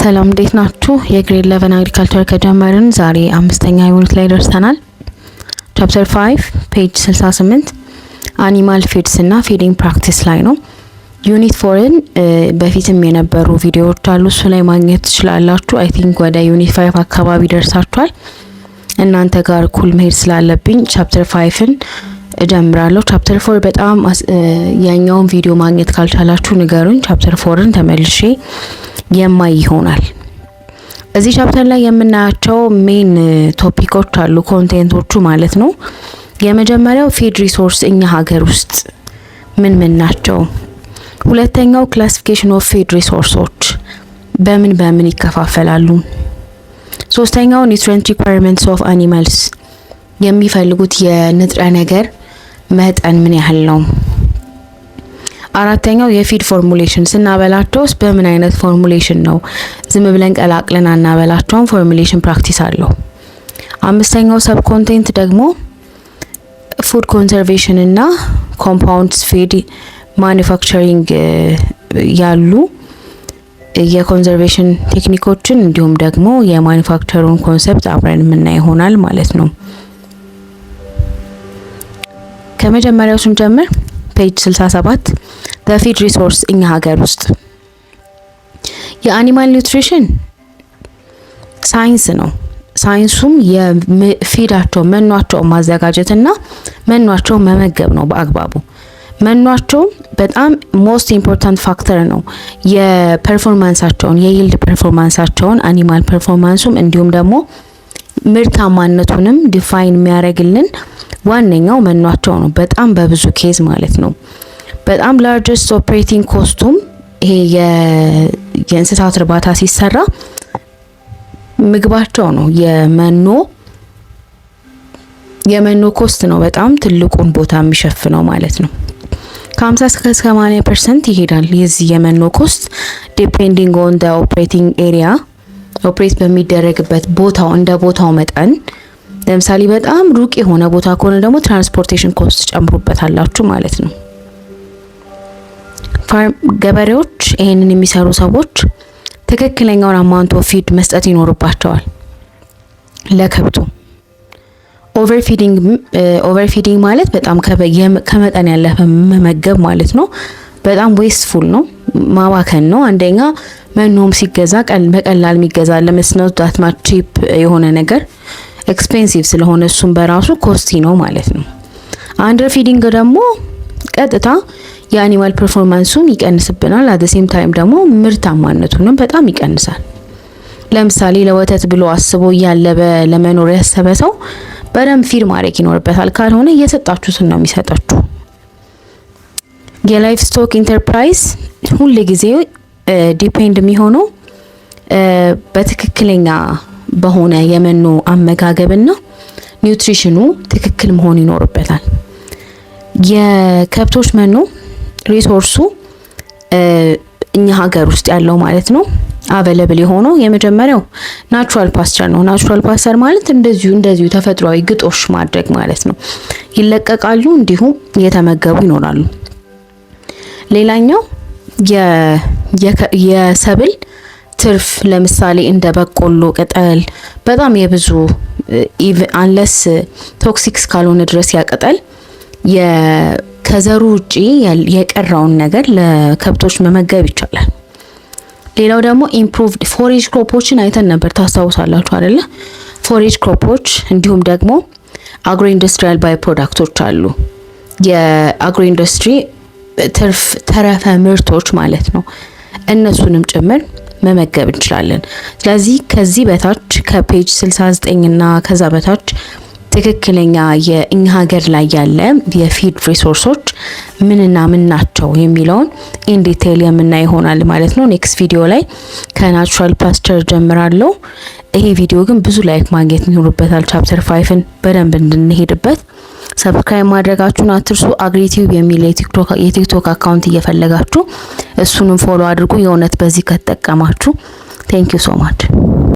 ሰላም እንዴት ናችሁ? የግሬድ 11 አግሪካልቸር ከጀመርን ዛሬ አምስተኛ ዩኒት ላይ ደርሰናል። ቻፕተር 5 ፔጅ 68 አኒማል ፊድስ እና ፊዲንግ ፕራክቲስ ላይ ነው። ዩኒት 4ን በፊትም የነበሩ ቪዲዮዎች አሉ፣ እሱ ላይ ማግኘት ትችላላችሁ። አይ ቲንክ ወደ ዩኒት 5 አካባቢ ደርሳችኋል። እናንተ ጋር ኩል መሄድ ስላለብኝ ቻፕተር 5ን እጀምራለሁ። ቻፕተር 4 በጣም ያኛውን ቪዲዮ ማግኘት ካልቻላችሁ ንገሩኝ። ቻፕተር 4ን ተመልሼ የማይ ይሆናል። እዚህ ቻፕተር ላይ የምናያቸው ሜን ቶፒኮች አሉ፣ ኮንቴንቶቹ ማለት ነው። የመጀመሪያው ፊድ ሪሶርስ እኛ ሀገር ውስጥ ምን ምን ናቸው? ሁለተኛው ክላሲፊኬሽን ኦፍ ፊድ ሪሶርሶች በምን ይከፋፈላሉ? ሶስተኛው ኒውትሪየንት ሪኳየርመንትስ ኦፍ አኒማልስ የሚፈልጉት የንጥረ ነገር መጠን ምን ያህል ነው? አራተኛው የፊድ ፎርሙሌሽን ስናበላቸውስ በምን አይነት ፎርሙሌሽን ነው? ዝም ብለን ቀላቅለን አናበላቸውም፣ ፎርሙሌሽን ፕራክቲስ አለው። አምስተኛው ሰብ ኮንቴንት ደግሞ ፉድ ኮንሰርቬሽን እና ኮምፓውንድስ ፊድ ማኒፋክቸሪንግ ያሉ የኮንሰርቬሽን ቴክኒኮችን እንዲሁም ደግሞ የማኒፋክቸሩን ኮንሰፕት አብረን የምናይ ይሆናል ማለት ነው። ከመጀመሪያው ስንጀምር ፔጅ 67 በፊድ ሪሶርስ እኛ ሀገር ውስጥ የአኒማል ኒውትሪሽን ሳይንስ ነው። ሳይንሱም የፊዳቸው መኗቸው ማዘጋጀትና መኗቸው መመገብ ነው በአግባቡ። መኗቸው በጣም ሞስት ኢምፖርታንት ፋክተር ነው። የፐርፎርማንሳቸውን የይልድ ፐርፎርማንሳቸውን አኒማል ፐርፎርማንሱም እንዲሁም ደግሞ ምርታማነቱንም ዲፋይን የሚያደርግልን ዋነኛው መኗቸው ነው። በጣም በብዙ ኬዝ ማለት ነው። በጣም ላርጀስት ኦፕሬቲንግ ኮስቱም ይሄ የእንስሳት እርባታ ሲሰራ ምግባቸው ነው። የመኖ ኮስት ነው በጣም ትልቁን ቦታ የሚሸፍነው ማለት ነው። ከ50 እስከ 80% ይሄዳል የዚህ የመኖ ኮስት ዲፔንዲንግ ኦን ዘ ኦፕሬቲንግ ኤሪያ፣ ኦፕሬት በሚደረግበት ቦታው እንደ ቦታው መጠን። ለምሳሌ በጣም ሩቅ የሆነ ቦታ ከሆነ ደግሞ ትራንስፖርቴሽን ኮስት ጨምሩበታላችሁ ማለት ነው። ገበሬዎች ይሄንን የሚሰሩ ሰዎች ትክክለኛውን አማውንት ኦፍ ፊድ መስጠት ይኖርባቸዋል ለከብቱ። ኦቨርፊዲንግ ማለት በጣም ከመጠን ያለፈ መመገብ ማለት ነው። በጣም ዌስትፉል ነው፣ ማባከን ነው። አንደኛ መኖም ሲገዛ በቀላል የሚገዛ ለመስኖ ዳት ማች ቺፕ የሆነ ነገር ኤክስፔንሲቭ ስለሆነ እሱም በራሱ ኮስቲ ነው ማለት ነው። አንደር ፊዲንግ ደግሞ ቀጥታ የአኒማል ፐርፎርማንሱን ይቀንስብናል። አት ዘ ሴም ታይም ደግሞ ምርታማነቱንም በጣም ይቀንሳል። ለምሳሌ ለወተት ብሎ አስቦ እያለበ ለመኖር ያሰበ ሰው በደንብ ፊድ ማድረግ ይኖርበታል። ካልሆነ እየሰጣችሁትን ነው የሚሰጣችሁ። የላይፍ ስቶክ ኢንተርፕራይዝ ሁሉ ጊዜ ዲፔንድ የሚሆነው በትክክለኛ በሆነ የመኖ አመጋገብና ኒውትሪሽኑ ትክክል መሆን ይኖርበታል። የከብቶች መኖ ሪሶርሱ እኛ ሀገር ውስጥ ያለው ማለት ነው አቬለብል የሆነው የመጀመሪያው ናቹራል ፓስቸር ነው። ናቹራል ፓስቸር ማለት እንደዚሁ ተፈጥሯዊ ግጦሽ ማድረግ ማለት ነው። ይለቀቃሉ፣ እንዲሁም እየተመገቡ ይኖራሉ። ሌላኛው የሰብል ትርፍ ለምሳሌ እንደ በቆሎ ቅጠል በጣም የብዙ አንለስ ቶክሲክስ ካልሆነ ድረስ ያቀጠል ከዘሩ ውጪ የቀረውን ነገር ለከብቶች መመገብ ይቻላል። ሌላው ደግሞ ኢምፕሩቭድ ፎሬጅ ክሮፖችን አይተን ነበር፣ ታስታውሳላችሁ አይደለ? ፎሬጅ ክሮፖች እንዲሁም ደግሞ አግሮ ኢንዱስትሪያል ባይ ፕሮዳክቶች አሉ። የአግሮ ኢንዱስትሪ ተረፈ ምርቶች ማለት ነው። እነሱንም ጭምር መመገብ እንችላለን። ስለዚህ ከዚህ በታች ከፔጅ 69 እና ከዛ በታች ትክክለኛ የእኛ ሀገር ላይ ያለ የፊድ ሪሶርሶች ምንና ምን ናቸው የሚለውን ኢን ዲቴል የምናይ ይሆናል ማለት ነው። ኔክስት ቪዲዮ ላይ ከናቹራል ፓስቸር ጀምራለሁ። ይሄ ቪዲዮ ግን ብዙ ላይክ ማግኘት ይኖርበታል ቻፕተር 5ን በደንብ እንድንሄድበት። ሰብስክራይብ ማድረጋችሁን አትርሱ። አግሪቲዩብ የሚል የቲክቶክ አካውንት እየፈለጋችሁ እሱንም ፎሎ አድርጉ። የእውነት በዚህ ከተጠቀማችሁ ቴንክ ዩ ሶ ማች።